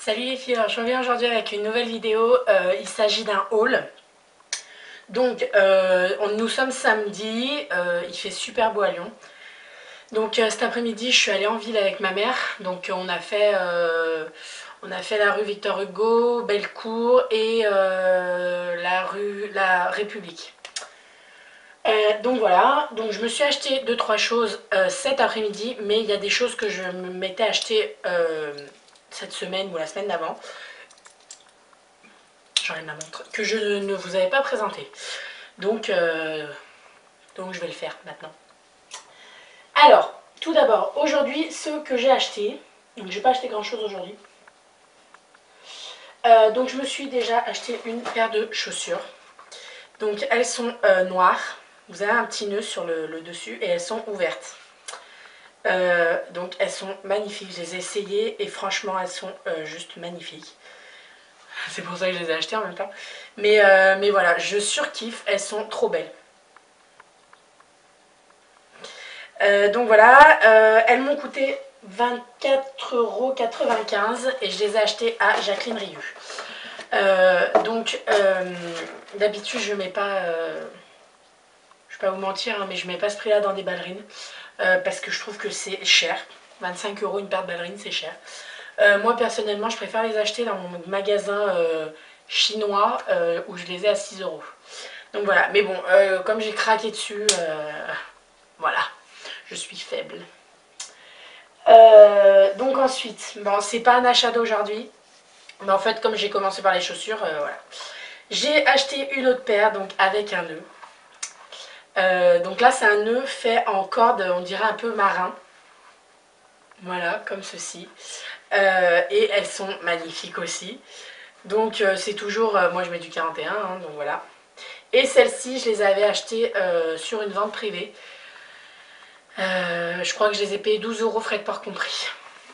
Salut les filles, alors je reviens aujourd'hui avec une nouvelle vidéo. Il s'agit d'un haul. Donc nous sommes samedi, il fait super beau à Lyon. Donc cet après-midi je suis allée en ville avec ma mère. Donc on a fait la rue Victor Hugo, Bellecour et la République. Donc voilà, donc je me suis acheté 2-3 choses cet après-midi, mais il y a des choses que je m'étais acheté cette semaine ou la semaine d'avant. J'enlève ma montre, que je ne vous avais pas présenté. Donc je vais le faire maintenant. Alors, tout d'abord, aujourd'hui, ce que j'ai acheté. Donc j'ai pas acheté grand chose aujourd'hui. Donc je me suis déjà acheté une paire de chaussures. Donc elles sont noires. Vous avez un petit nœud sur le dessus et elles sont ouvertes. Donc elles sont magnifiques. Je les ai essayées et franchement elles sont juste magnifiques. C'est pour ça que je les ai achetées en même temps. Mais voilà, je surkiffe, elles sont trop belles. Donc voilà, elles m'ont coûté 24,95 € et je les ai achetées à Jacqueline Rieu. D'habitude je mets pas, je vais pas vous mentir, hein, mais je mets pas ce prix là dans des ballerines parce que je trouve que c'est cher. 25 € une paire de ballerines, c'est cher. Moi personnellement je préfère les acheter dans mon magasin chinois où je les ai à 6 €. Donc voilà, mais bon, comme j'ai craqué dessus, voilà, je suis faible. Donc ensuite, bon, c'est pas un achat d'aujourd'hui, mais en fait comme j'ai commencé par les chaussures, voilà. J'ai acheté une autre paire, donc avec un nœud. Donc là c'est un nœud fait en corde, on dirait un peu marin. Voilà, comme ceci. Et elles sont magnifiques aussi. Donc c'est toujours, moi je mets du 41, hein, donc voilà. Et celles-ci, je les avais achetées sur une vente privée. Je crois que je les ai payées 12 € frais de port compris.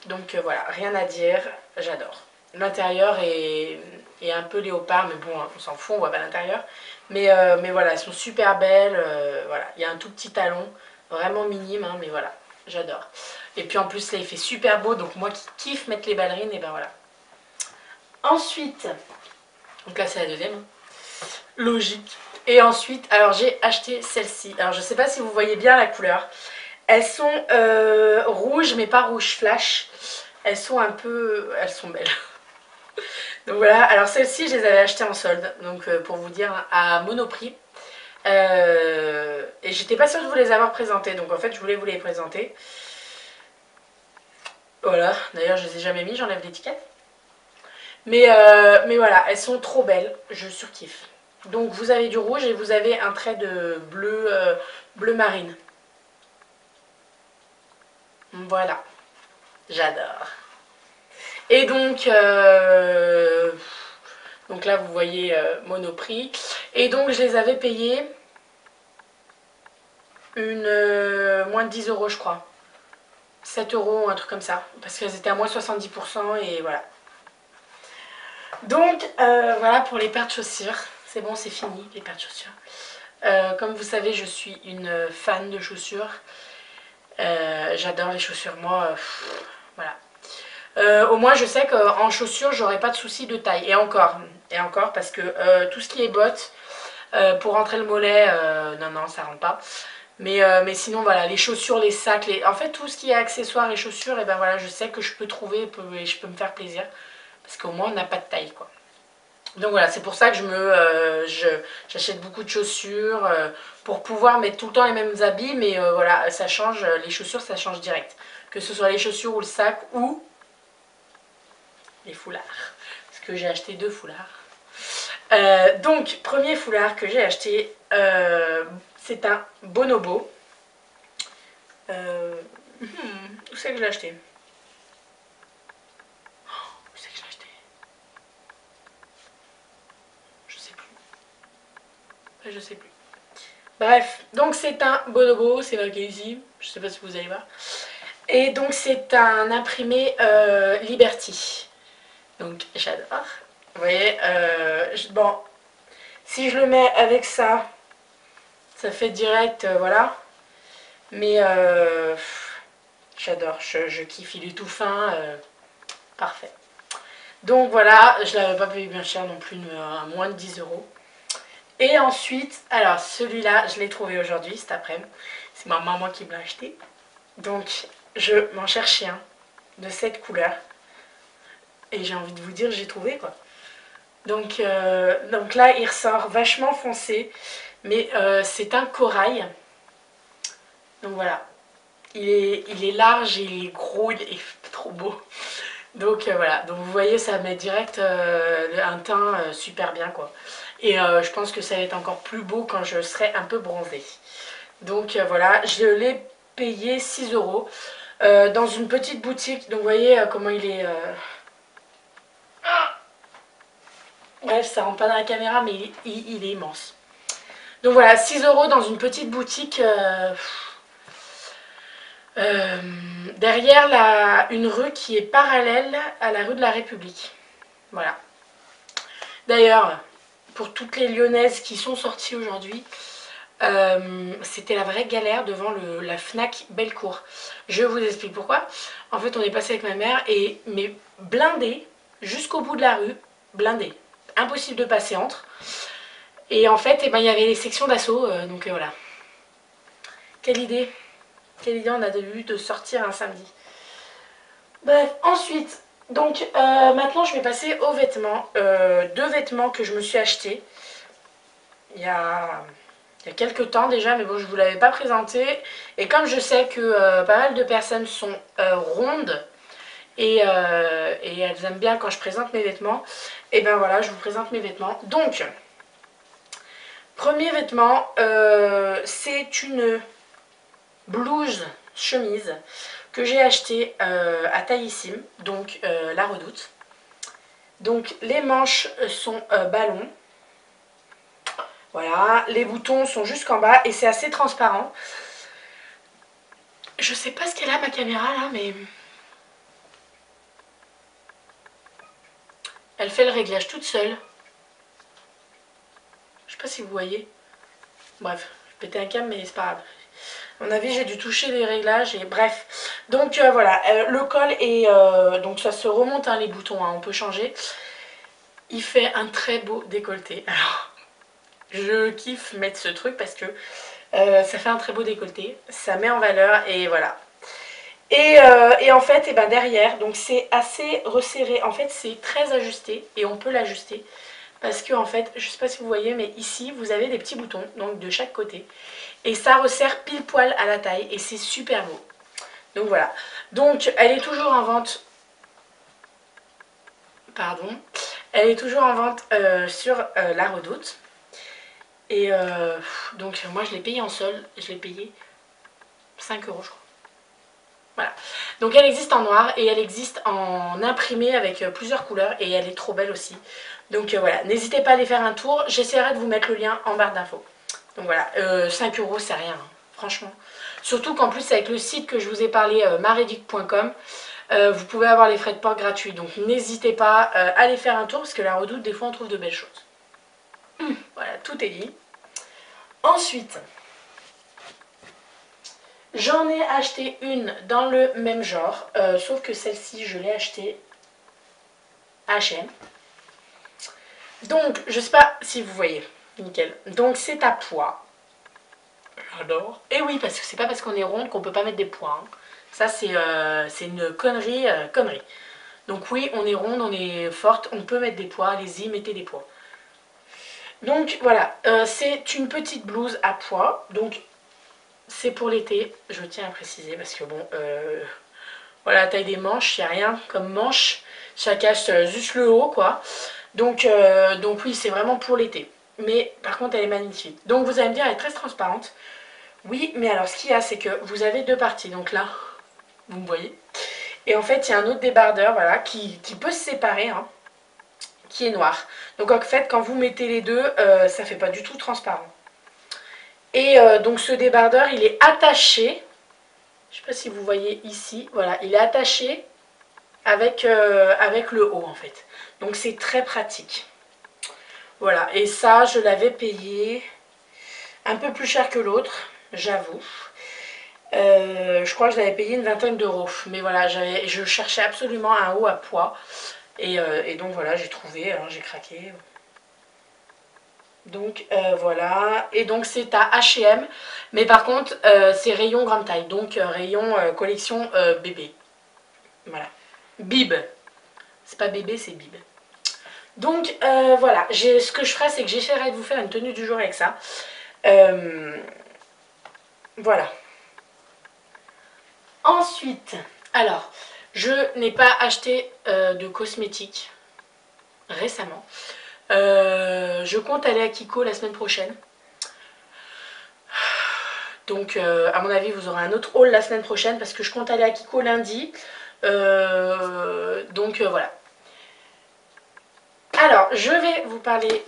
Donc voilà, rien à dire, j'adore. L'intérieur est un peu léopard, mais bon, on s'en fout, on voit pas l'intérieur. Mais voilà, elles sont super belles. Voilà, il y a un tout petit talon, vraiment minime, hein, mais voilà, j'adore. Et puis en plus, là, il fait super beau, donc moi qui kiffe mettre les ballerines, et ben voilà. Ensuite, donc là, c'est la deuxième. Logique. Et ensuite, alors j'ai acheté celle-ci. Alors je sais pas si vous voyez bien la couleur. Elles sont rouges, mais pas rouge flash. Elles sont un peu... Elles sont belles. Donc voilà, alors celles-ci, je les avais achetées en solde. Donc pour vous dire, à Monoprix. Et j'étais pas sûre de vous les avoir présentées. Donc en fait, je voulais vous les présenter. Voilà, d'ailleurs, je les ai jamais mis, j'enlève l'étiquette. Mais voilà, elles sont trop belles. Je surkiffe. Donc vous avez du rouge et vous avez un trait de bleu, bleu marine. Voilà, j'adore. Et donc là vous voyez Monoprix. Et donc je les avais payés moins de 10 € je crois. 7 €, un truc comme ça. Parce qu'elles étaient à moins 70% et voilà. Donc voilà pour les paires de chaussures. C'est bon, c'est fini les paires de chaussures. Comme vous savez, je suis une fan de chaussures. J'adore les chaussures, moi, voilà. Au moins je sais qu'en chaussures j'aurai pas de soucis de taille. Et encore parce que tout ce qui est bottes, pour rentrer le mollet, non, ça rentre pas. Mais sinon voilà, les chaussures, les sacs, en fait tout ce qui est accessoires et chaussures, et ben voilà, je sais que je peux trouver et je peux me faire plaisir. Parce qu'au moins on n'a pas de taille quoi. Donc voilà, c'est pour ça que j'achète beaucoup de chaussures pour pouvoir mettre tout le temps les mêmes habits, mais voilà, ça change, les chaussures ça change direct. Que ce soit les chaussures ou le sac ou les foulards. Parce que j'ai acheté 2 foulards. Donc, premier foulard que j'ai acheté, c'est un bonobo. Où c'est que je l'ai acheté? Où c'est que je l'ai acheté? Je sais plus. Je sais plus. Bref, donc c'est un bonobo, c'est marqué ici. Je sais pas si vous allez voir. Et donc c'est un imprimé Liberty. Donc j'adore. Vous voyez, bon, si je le mets avec ça, ça fait direct, voilà. Mais j'adore, je kiffe, il est tout fin, parfait. Donc voilà, je l'avais pas payé bien cher non plus, à moins de 10 euros. Et ensuite, alors celui-là, je l'ai trouvé aujourd'hui, cet après-midi. C'est ma maman qui me l'a acheté. Donc je m'en cherchais un de cette couleur. Et j'ai envie de vous dire, j'ai trouvé quoi. Donc là, il ressort vachement foncé. Mais c'est un corail. Donc voilà. Il est large, il est gros, il est trop beau. Donc voilà, donc vous voyez, ça met direct un teint super bien quoi. Et je pense que ça va être encore plus beau quand je serai un peu bronzée. Donc voilà, je l'ai payé 6 euros dans une petite boutique. Donc vous voyez comment il est... Bref, ça rentre pas dans la caméra, mais il est immense. Donc voilà, 6 euros dans une petite boutique... derrière une rue qui est parallèle à la rue de la République. Voilà. D'ailleurs, pour toutes les Lyonnaises qui sont sorties aujourd'hui, c'était la vraie galère devant la Fnac Bellecour. Je vous explique pourquoi. En fait, on est passé avec ma mère mais blindé jusqu'au bout de la rue, blindé. Impossible de passer entre. Et en fait, il y avait les sections d'assaut, donc voilà. Quelle idée! Quelle idée on a eu de sortir un samedi. Bref, ensuite, donc maintenant je vais passer aux vêtements. Deux vêtements que je me suis achetés il y a quelques temps déjà, mais bon, je ne vous l'avais pas présenté. Et comme je sais que pas mal de personnes sont rondes et elles aiment bien quand je présente mes vêtements, et ben voilà, je vous présente mes vêtements. Donc, premier vêtement, c'est une blouse chemise que j'ai acheté à Taillissime, donc la Redoute. Donc les manches sont ballons. Voilà, les boutons sont jusqu'en bas et c'est assez transparent. Je sais pas ce qu'elle a ma caméra là, mais elle fait le réglage toute seule. Je sais pas si vous voyez. Bref, je pétais un câble mais c'est pas grave. À mon avis, j'ai dû toucher les réglages et bref. Donc voilà, le col et donc ça se remonte hein, les boutons, hein, on peut changer. Il fait un très beau décolleté. Alors, je kiffe mettre ce truc parce que ça fait un très beau décolleté, ça met en valeur et voilà. Et en fait, et ben derrière, donc c'est assez resserré. En fait, c'est très ajusté et on peut l'ajuster. Parce que en fait, je sais pas si vous voyez, mais ici, vous avez des petits boutons, donc de chaque côté. Et ça resserre pile poil à la taille et c'est super beau. Donc voilà. Donc, elle est toujours en vente. Pardon. Elle est toujours en vente sur la Redoute. Et donc, moi, je l'ai payé en solde. Je l'ai payé 5 euros, je crois. Voilà. Donc elle existe en noir et elle existe en imprimé avec plusieurs couleurs et elle est trop belle aussi. Donc voilà, n'hésitez pas à aller faire un tour. J'essaierai de vous mettre le lien en barre d'infos. Donc voilà, 5 euros c'est rien, hein, franchement. Surtout qu'en plus avec le site que je vous ai parlé, mareduc.com, vous pouvez avoir les frais de port gratuits. Donc n'hésitez pas à aller faire un tour parce que la Redoute, des fois on trouve de belles choses. Voilà, tout est dit. Ensuite... j'en ai acheté une dans le même genre, sauf que celle-ci, je l'ai achetée à H&M. Donc, je sais pas si vous voyez, nickel. Donc, c'est à pois. J'adore. Et oui, parce que c'est pas parce qu'on est ronde qu'on peut pas mettre des pois. Hein. Ça, c'est une connerie, connerie. Donc oui, on est ronde, on est forte, on peut mettre des pois. Allez-y, mettez des pois. Donc, voilà. C'est une petite blouse à pois. Donc, c'est pour l'été, je tiens à préciser, parce que bon, voilà la taille des manches, il n'y a rien comme manche, ça cache juste le haut, quoi. Donc oui, c'est vraiment pour l'été. Mais par contre, elle est magnifique. Donc vous allez me dire, elle est très transparente. Oui, mais alors ce qu'il y a, c'est que vous avez deux parties. Donc là, vous me voyez. Et en fait, il y a un autre débardeur, voilà, qui peut se séparer, hein, qui est noir. Donc en fait, quand vous mettez les deux, ça fait pas du tout transparent. Et donc ce débardeur, il est attaché, je ne sais pas si vous voyez ici, voilà, il est attaché avec le haut en fait. Donc c'est très pratique. Voilà, et ça, je l'avais payé un peu plus cher que l'autre, j'avoue. Je crois que je l'avais payé une vingtaine d'euros. Mais voilà, je cherchais absolument un haut à pois. Et donc voilà, j'ai trouvé, alors j'ai craqué. Donc voilà, et donc c'est à H&M, mais par contre c'est rayon grande taille, donc rayon collection bébé. Voilà. Bib. C'est pas bébé, c'est bib. Donc voilà, ce que je ferai, c'est que j'essaierai de vous faire une tenue du jour avec ça. Voilà. Ensuite, alors, je n'ai pas acheté de cosmétiques récemment. Je compte aller à Kiko la semaine prochaine. Donc, à mon avis, vous aurez un autre haul la semaine prochaine parce que je compte aller à Kiko lundi. Donc, voilà. Alors, je vais vous parler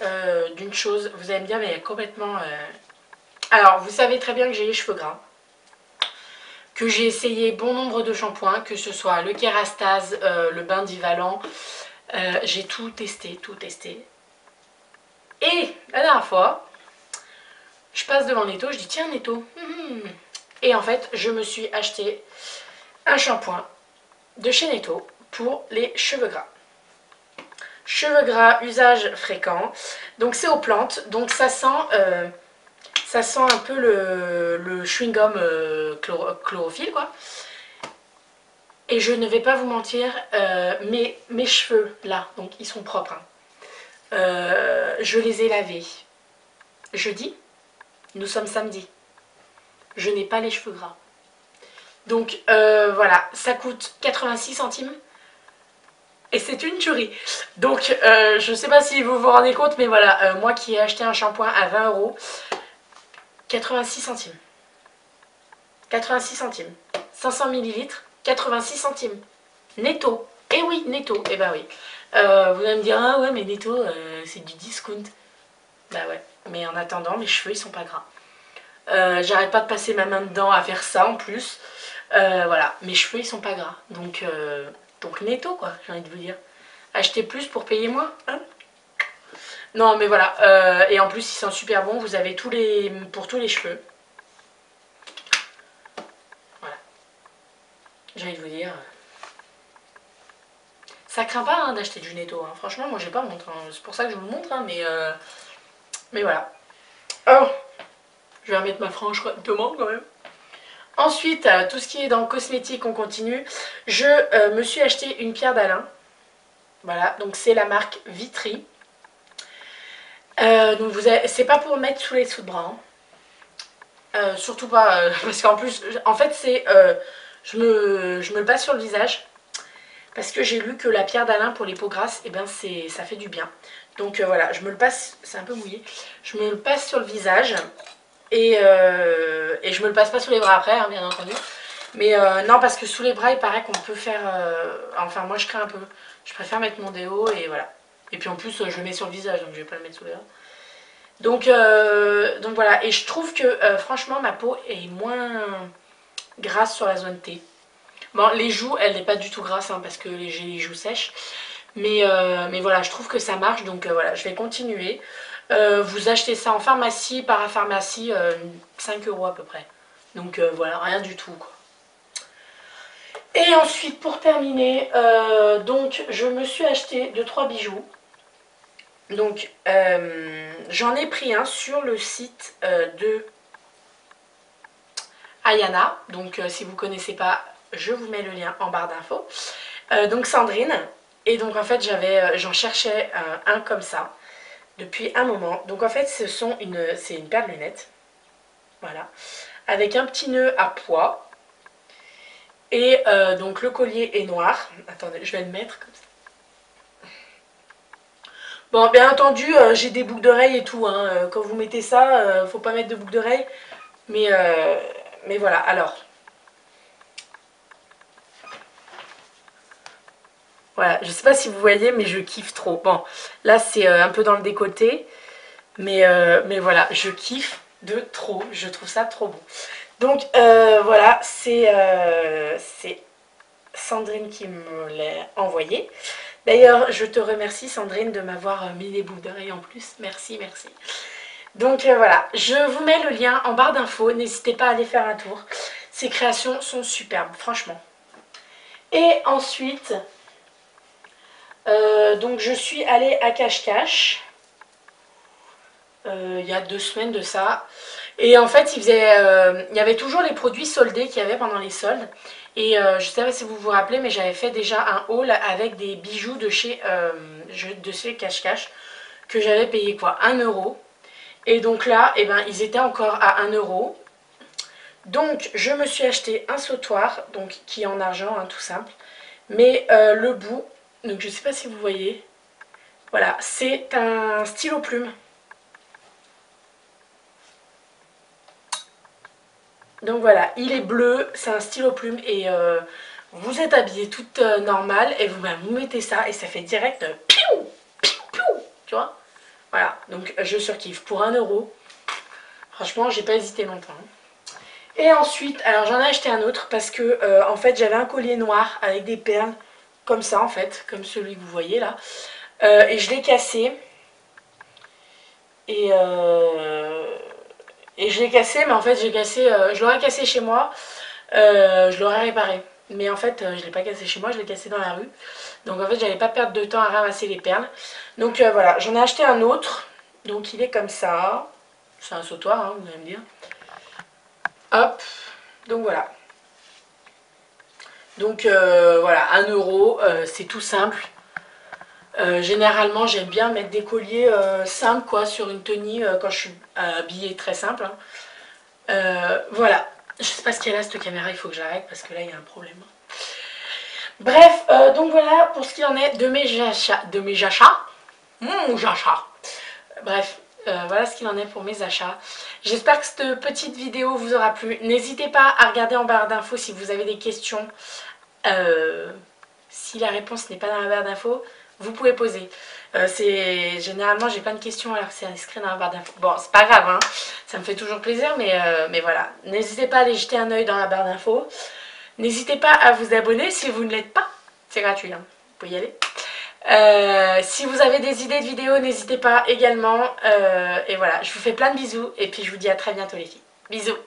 d'une chose. Vous allez me dire, mais complètement... Alors, vous savez très bien que j'ai les cheveux gras. Que j'ai essayé bon nombre de shampoings, que ce soit le Kérastase, le bain d'Ivalan. J'ai tout testé, tout testé. Et la dernière fois, je passe devant Netto, je dis tiens Netto. Et en fait, je me suis acheté un shampoing de chez Netto pour les cheveux gras. Cheveux gras, usage fréquent. Donc c'est aux plantes, donc ça sent un peu le chewing-gum chlorophylle quoi. Et je ne vais pas vous mentir, mes cheveux là, donc ils sont propres. Hein. Je les ai lavés jeudi. Nous sommes samedi. Je n'ai pas les cheveux gras. Donc voilà, ça coûte 86 centimes. Et c'est une tuerie. Donc je ne sais pas si vous vous rendez compte, mais voilà, moi qui ai acheté un shampoing à 20 €, 86 centimes. 86 centimes. 500 ml, 86 centimes. Netto. Eh oui, Netto. Eh ben oui. Vous allez me dire, ah ouais, mais Netto, c'est du discount. Bah ouais. Mais en attendant, mes cheveux, ils sont pas gras. J'arrête pas de passer ma main dedans à faire ça en plus. Voilà, mes cheveux ils sont pas gras. Donc Netto quoi, j'ai envie de vous dire. Achetez plus pour payer moins. Hein, non mais voilà, et en plus ils sont super bons, vous avez pour tous les cheveux. Voilà. J'ai envie de vous dire. Ça craint pas hein, d'acheter du Netto. Hein. Franchement, moi j'ai pas montre. Hein. C'est pour ça que je vous le montre, hein, mais voilà. Oh, je vais remettre ma frange correctement quand même. Ensuite, tout ce qui est dans le cosmétique, on continue. Je me suis acheté une pierre d'Alain. Voilà, donc c'est la marque Vitry. Donc c'est pas pour mettre sous les sous-de-bras. Hein. Surtout pas, parce qu'en plus, en fait, je me le passe sur le visage. Parce que j'ai lu que la pierre d'Alain pour les peaux grasses, eh ben ça fait du bien. Donc voilà, je me le passe, c'est un peu mouillé. Je me le passe sur le visage. Et je me le passe pas sous les bras après, hein, bien entendu. Mais non, parce que sous les bras, il paraît qu'on peut faire... enfin, moi, je crains un peu. Je préfère mettre mon déo et voilà. Et puis en plus, je le mets sur le visage, donc je vais pas le mettre sous les bras. Donc voilà. Et je trouve que, franchement, ma peau est moins grasse sur la zone T. Bon, les joues, elle n'est pas du tout grasse, hein, parce que j'ai les joues sèches. Mais voilà, je trouve que ça marche, donc voilà, je vais continuer. Vous achetez ça en pharmacie, parapharmacie, 5 € à peu près. Donc voilà, rien du tout quoi. Et ensuite pour terminer, donc je me suis acheté 2-3 bijoux. Donc j'en ai pris un sur le site de Ayana. Donc si vous ne connaissez pas, je vous mets le lien en barre d'infos. Donc Sandrine. Et donc en fait j'en cherchais un comme ça depuis un moment. Donc en fait c'est une paire de lunettes. Voilà. Avec un petit nœud à pois. Et donc le collier est noir. Attendez, je vais le mettre comme ça. Bon, bien entendu, j'ai des boucles d'oreilles et tout. Hein. Quand vous mettez ça, faut pas mettre de boucles d'oreilles. Mais voilà, alors. Voilà, je sais pas si vous voyez, mais je kiffe trop. Bon, là c'est un peu dans le décolleté. Mais voilà, je kiffe de trop. Je trouve ça trop beau. Donc voilà, c'est Sandrine qui me l'a envoyé. D'ailleurs, je te remercie Sandrine de m'avoir mis les boucles d'oreilles en plus. Merci, merci. Donc voilà, je vous mets le lien en barre d'infos. N'hésitez pas à aller faire un tour. Ces créations sont superbes, franchement. Et ensuite, Donc je suis allée à Cache-Cache il y a 2 semaines de ça. Et en fait, il y avait toujours les produits soldés qu'il y avait pendant les soldes. Et je ne sais pas si vous vous rappelez, mais j'avais fait déjà un haul avec des bijoux de chez Cache-Cache que j'avais payé quoi, 1 €. Et donc là, eh ben, ils étaient encore à 1 €. Donc je me suis acheté un sautoir, donc, qui est en argent, hein, tout simple. Mais le bout, donc je ne sais pas si vous voyez, voilà, c'est un stylo plume. Donc voilà, il est bleu, c'est un stylo plume et vous êtes habillée toute normale et vous mettez ça et ça fait direct piou, piou, piou, tu vois. Voilà, donc je surkiffe pour 1 €. Franchement, j'ai pas hésité longtemps. Et ensuite, alors j'en ai acheté un autre parce que en fait j'avais un collier noir avec des perles comme ça en fait, comme celui que vous voyez là. Et je l'ai cassé. Et je l'ai cassé, mais en fait j'ai cassé, je l'aurais cassé chez moi, je l'aurais réparé. Mais en fait je l'ai pas cassé chez moi, je l'ai cassé dans la rue. Donc en fait j'allais pas perdre de temps à ramasser les perles. Donc voilà, j'en ai acheté un autre. Donc il est comme ça. C'est un sautoir, hein, vous allez me dire. Hop, donc voilà. Donc voilà, 1 €, c'est tout simple. Généralement j'aime bien mettre des colliers simples quoi, sur une tenue quand je suis habillée très simple. Hein. Voilà, je sais pas ce qu'il y a là cette caméra, il faut que j'arrête parce que là il y a un problème. Bref, donc voilà pour ce qu'il en est de mes achats. J'achats. Bref, voilà ce qu'il en est pour mes achats. J'espère que cette petite vidéo vous aura plu. N'hésitez pas à regarder en barre d'infos si vous avez des questions. Si la réponse n'est pas dans la barre d'infos, vous pouvez poser. Généralement j'ai plein de questions alors que c'est inscrit dans la barre d'infos. Bon, c'est pas grave, hein, ça me fait toujours plaisir, mais voilà. N'hésitez pas à aller jeter un oeil dans la barre d'infos. N'hésitez pas à vous abonner si vous ne l'êtes pas. C'est gratuit, hein, vous pouvez y aller. Si vous avez des idées de vidéos, n'hésitez pas également. Et voilà, je vous fais plein de bisous et puis je vous dis à très bientôt les filles. Bisous.